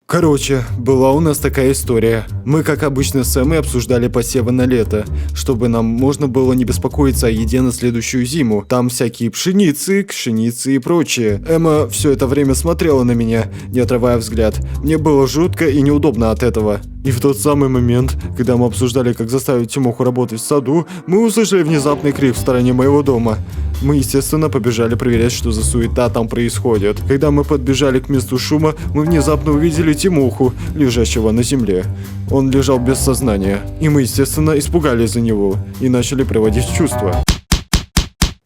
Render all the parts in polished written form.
Короче, была у нас такая история. Мы, как обычно, с Эммой обсуждали посевы на лето, чтобы нам можно было не беспокоиться о еде на следующую зиму. Там всякие пшеницы, кшеницы и прочее. Эмма все это время смотрела на меня, не отрывая взгляд. Мне было жутко и неудобно от этого. И в тот самый момент, когда мы обсуждали, как заставить Тимоху работать в саду, мы услышали внезапный крик в стороне моего дома. Мы, естественно, побежали проверять, что за суета там происходит. Когда мы подбежали к месту шума, мы внезапно увидели Тимоху, лежащего на земле. Он лежал без сознания. И мы, естественно, испугались за него и начали приводить в чувство.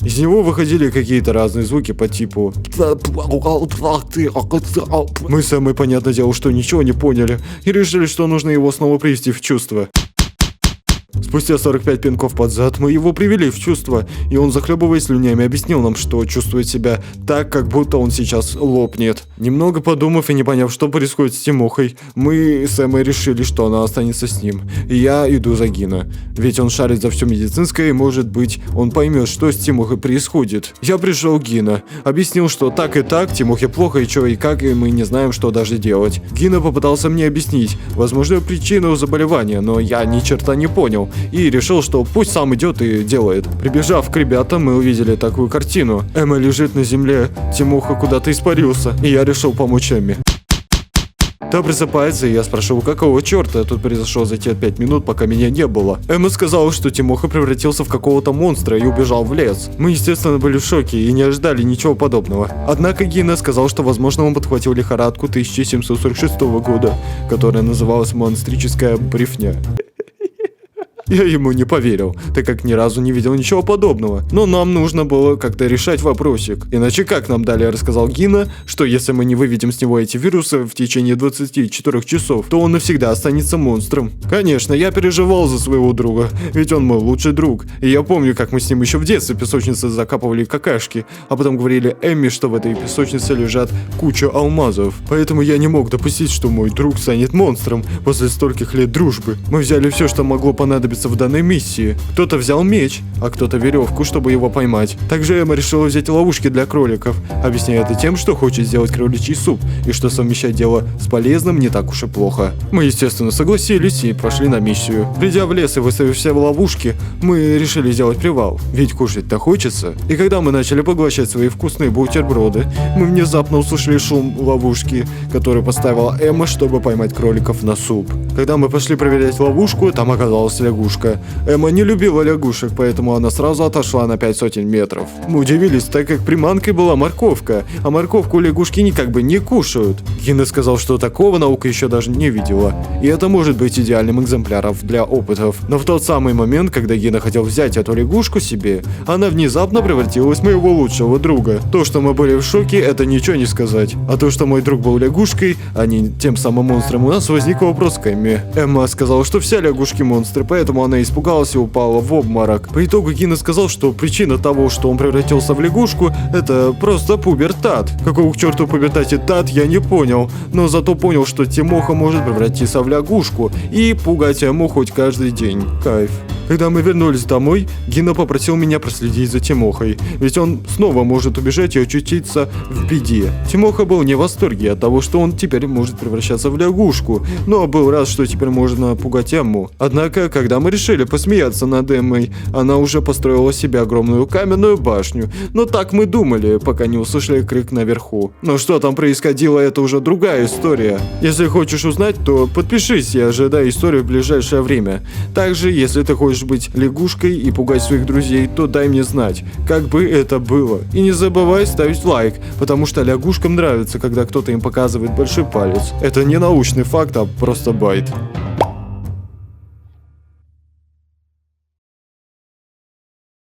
Из него выходили какие-то разные звуки по типу... Мы с Эммой, понятное дело, что ничего не поняли и решили, что нужно его снова привести в чувство. Спустя 45 пинков под зад мы его привели в чувство, и он, захлебываясь слюнями, объяснил нам, что чувствует себя так, как будто он сейчас лопнет. Немного подумав и не поняв, что происходит с Тимохой, мы с Эммой решили, что она останется с ним. И я иду за Гино. Ведь он шарит за все медицинское, и, может быть, он поймет, что с Тимохой происходит. Я пришел к Гино, объяснил, что так и так, Тимохе плохо и что и как, и мы не знаем, что даже делать. Гино попытался мне объяснить возможную причину заболевания, но я ни черта не понял. И решил, что пусть сам идет и делает. Прибежав к ребятам, мы увидели такую картину. Эмма лежит на земле, Тимоха куда-то испарился, и я решил помочь Эмме. Та просыпается, и я спрашиваю, какого черта тут произошло за те 5 минут, пока меня не было. Эмма сказала, что Тимоха превратился в какого-то монстра и убежал в лес. Мы, естественно, были в шоке и не ожидали ничего подобного. Однако Гино сказал, что, возможно, он подхватил лихорадку 1746 года, которая называлась монстрическая брифня. Я ему не поверил, так как ни разу не видел ничего подобного. Но нам нужно было как-то решать вопросик. Иначе как нам далее рассказал Гино, что если мы не выведем с него эти вирусы в течение 24 часов, то он навсегда останется монстром. Конечно, я переживал за своего друга, ведь он мой лучший друг. И я помню, как мы с ним еще в детстве в песочнице закапывали какашки, а потом говорили Эмме, что в этой песочнице лежат куча алмазов. Поэтому я не мог допустить, что мой друг станет монстром после стольких лет дружбы. Мы взяли все, что могло понадобиться в данной миссии. Кто-то взял меч, а кто-то веревку, чтобы его поймать. Также Эмма решила взять ловушки для кроликов, объясняя это тем, что хочет сделать кроличий суп, и что совмещать дело с полезным не так уж и плохо. Мы, естественно, согласились и пошли на миссию. Придя в лес и выставив все ловушки, мы решили сделать привал, ведь кушать-то хочется. И когда мы начали поглощать свои вкусные бутерброды, мы внезапно услышали шум ловушки, которую поставила Эмма, чтобы поймать кроликов на суп. Когда мы пошли проверять ловушку, там оказалась лягушка. Эмма не любила лягушек, поэтому она сразу отошла на 500 метров. Мы удивились, так как приманкой была морковка, а морковку лягушки никак бы не кушают. Гино сказал, что такого наука еще даже не видела, и это может быть идеальным экземпляром для опытов. Но в тот самый момент, когда Гино хотел взять эту лягушку себе, она внезапно превратилась в моего лучшего друга. То, что мы были в шоке, это ничего не сказать. А то, что мой друг был лягушкой, а не тем самым монстром, у нас возник вопрос к Эмме. Эмма сказала, что все лягушки монстры, поэтому она испугалась и упала в обморок. По итогу Гино сказал, что причина того, что он превратился в лягушку, это просто пубертат. Какого к черту пубертате тат, я не понял, но зато понял, что Тимоха может превратиться в лягушку и пугать Эмму хоть каждый день. Кайф. Когда мы вернулись домой, Гино попросил меня проследить за Тимохой, ведь он снова может убежать и очутиться в беде. Тимоха был не в восторге от того, что он теперь может превращаться в лягушку, но был рад, что теперь можно пугать Эмму. Однако, когда мы решили посмеяться над Эммой, она уже построила себе огромную каменную башню. Но так мы думали, пока не услышали крик наверху. Но что там происходило, это уже другая история. Если хочешь узнать, то подпишись и ожидай историю в ближайшее время. Также, если ты хочешь быть лягушкой и пугать своих друзей, то дай мне знать, как бы это было. И не забывай ставить лайк, потому что лягушкам нравится, когда кто-то им показывает большой палец. Это не научный факт, а просто байт.